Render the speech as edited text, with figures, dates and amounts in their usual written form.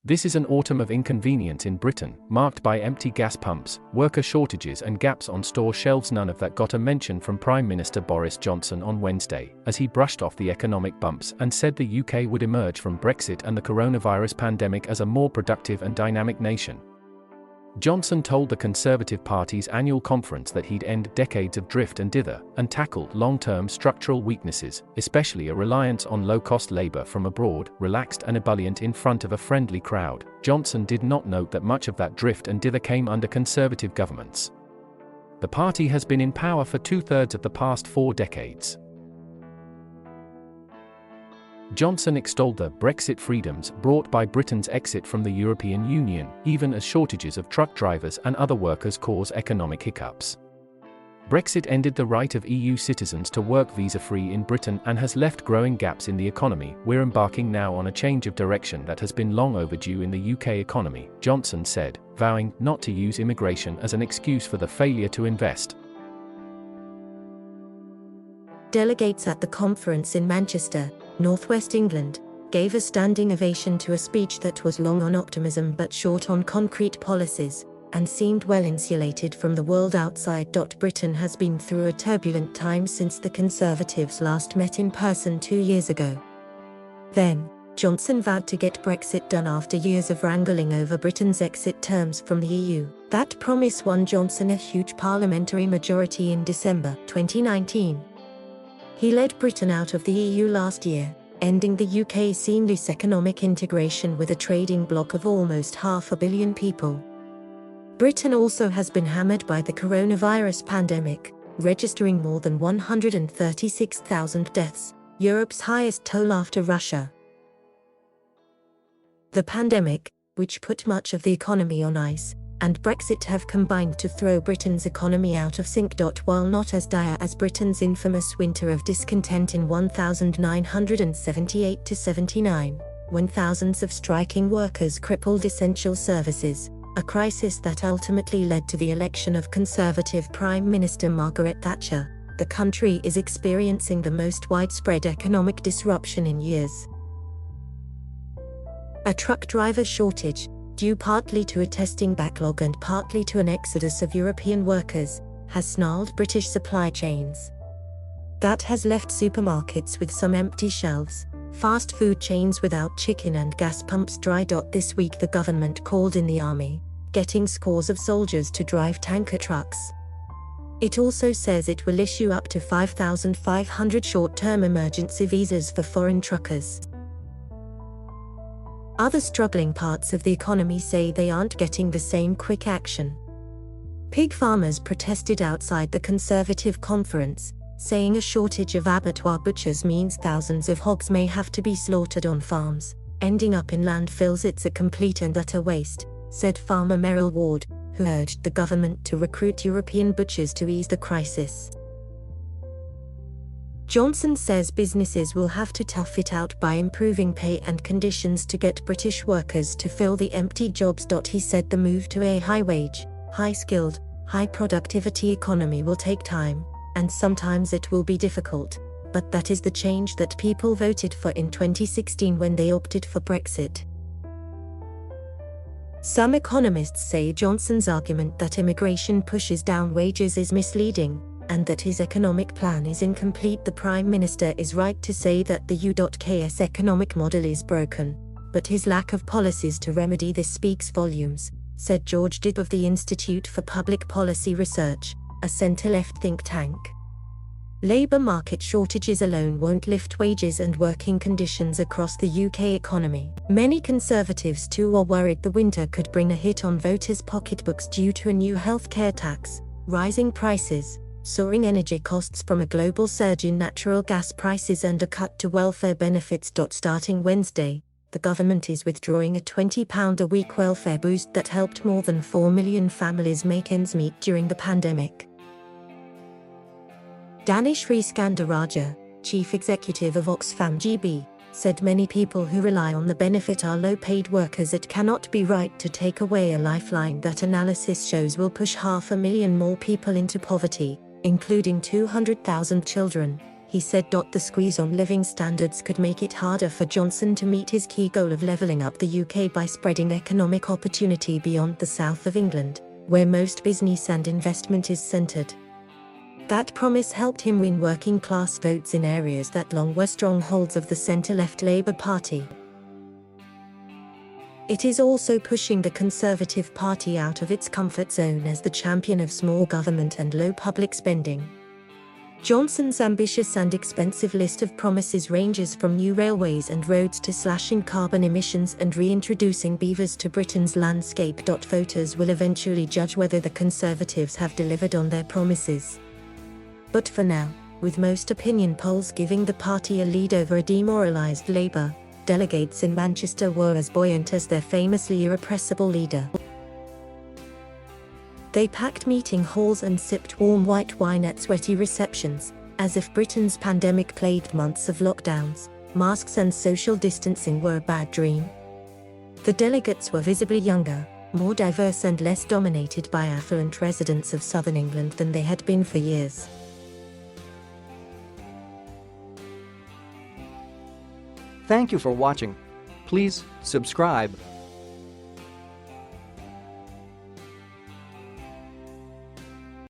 This is an autumn of inconvenience in Britain, marked by empty gas pumps, worker shortages and gaps on store shelves. None of that got a mention from Prime Minister Boris Johnson on Wednesday, as he brushed off the economic bumps and said the UK would emerge from Brexit and the coronavirus pandemic as a more productive and dynamic nation. Johnson told the Conservative Party's annual conference that he'd end decades of drift and dither, and tackle long-term structural weaknesses, especially a reliance on low-cost labour from abroad. Relaxed and ebullient in front of a friendly crowd, Johnson did not note that much of that drift and dither came under Conservative governments. The party has been in power for two-thirds of the past 4 decades. Johnson extolled the Brexit freedoms brought by Britain's exit from the European Union, even as shortages of truck drivers and other workers cause economic hiccups. Brexit ended the right of EU citizens to work visa-free in Britain and has left growing gaps in the economy. We're embarking now on a change of direction that has been long overdue in the UK economy, Johnson said, vowing not to use immigration as an excuse for the failure to invest. Delegates at the conference in Manchester, northwest England, gave a standing ovation to a speech that was long on optimism but short on concrete policies, and seemed well insulated from the world outside. Britain has been through a turbulent time since the Conservatives last met in person 2 years ago. Then, Johnson vowed to get Brexit done after years of wrangling over Britain's exit terms from the EU. That promise won Johnson a huge parliamentary majority in December 2019. He led Britain out of the EU last year, ending the UK's seamless economic integration with a trading bloc of almost 500 million people. Britain also has been hammered by the coronavirus pandemic, registering more than 136,000 deaths, Europe's highest toll after Russia. The pandemic, which put much of the economy on ice, and Brexit have combined to throw Britain's economy out of sync. While not as dire as Britain's infamous winter of discontent in 1978–79, when thousands of striking workers crippled essential services, a crisis that ultimately led to the election of Conservative Prime Minister Margaret Thatcher, the country is experiencing the most widespread economic disruption in years. A truck driver shortage, due partly to a testing backlog and partly to an exodus of European workers, has snarled British supply chains. That has left supermarkets with some empty shelves, fast food chains without chicken and gas pumps dry. This week the government called in the army, getting scores of soldiers to drive tanker trucks. It also says it will issue up to 5,500 short-term emergency visas for foreign truckers. Other struggling parts of the economy say they aren't getting the same quick action. Pig farmers protested outside the Conservative conference, saying a shortage of abattoir butchers means thousands of hogs may have to be slaughtered on farms, ending up in landfills. It's a complete and utter waste, said farmer Merrill Ward, who urged the government to recruit European butchers to ease the crisis. Johnson says businesses will have to tough it out by improving pay and conditions to get British workers to fill the empty jobs. He said the move to a high-wage, high-skilled, high-productivity economy will take time, and sometimes it will be difficult, but that is the change that people voted for in 2016 when they opted for Brexit. Some economists say Johnson's argument that immigration pushes down wages is misleading, and that his economic plan is incomplete. The Prime Minister is right to say that the UK's economic model is broken, but his lack of policies to remedy this speaks volumes, said George Dither of the Institute for Public Policy Research, a centre-left think tank. Labour market shortages alone won't lift wages and working conditions across the UK economy. Many Conservatives too are worried the winter could bring a hit on voters' pocketbooks due to a new healthcare tax, rising prices, soaring energy costs from a global surge in natural gas prices and a cut to welfare benefits. Starting Wednesday, the government is withdrawing a £20 a week welfare boost that helped more than 4 million families make ends meet during the pandemic. Danishri Skandaraja, chief executive of Oxfam GB, said many people who rely on the benefit are low-paid workers. It cannot be right to take away a lifeline that analysis shows will push 500,000 more people into poverty, including 200,000 children, he said. The squeeze on living standards could make it harder for Johnson to meet his key goal of levelling up the UK by spreading economic opportunity beyond the south of England, where most business and investment is centred. That promise helped him win working-class votes in areas that long were strongholds of the centre-left Labour Party. It is also pushing the Conservative Party out of its comfort zone as the champion of small government and low public spending. Johnson's ambitious and expensive list of promises ranges from new railways and roads to slashing carbon emissions and reintroducing beavers to Britain's landscape. Voters will eventually judge whether the Conservatives have delivered on their promises. But for now, with most opinion polls giving the party a lead over a demoralised Labour, delegates in Manchester were as buoyant as their famously irrepressible leader. They packed meeting halls and sipped warm white wine at sweaty receptions, as if Britain's pandemic-plagued months of lockdowns, masks and social distancing were a bad dream. The delegates were visibly younger, more diverse and less dominated by affluent residents of southern England than they had been for years. Thank you for watching. Please subscribe.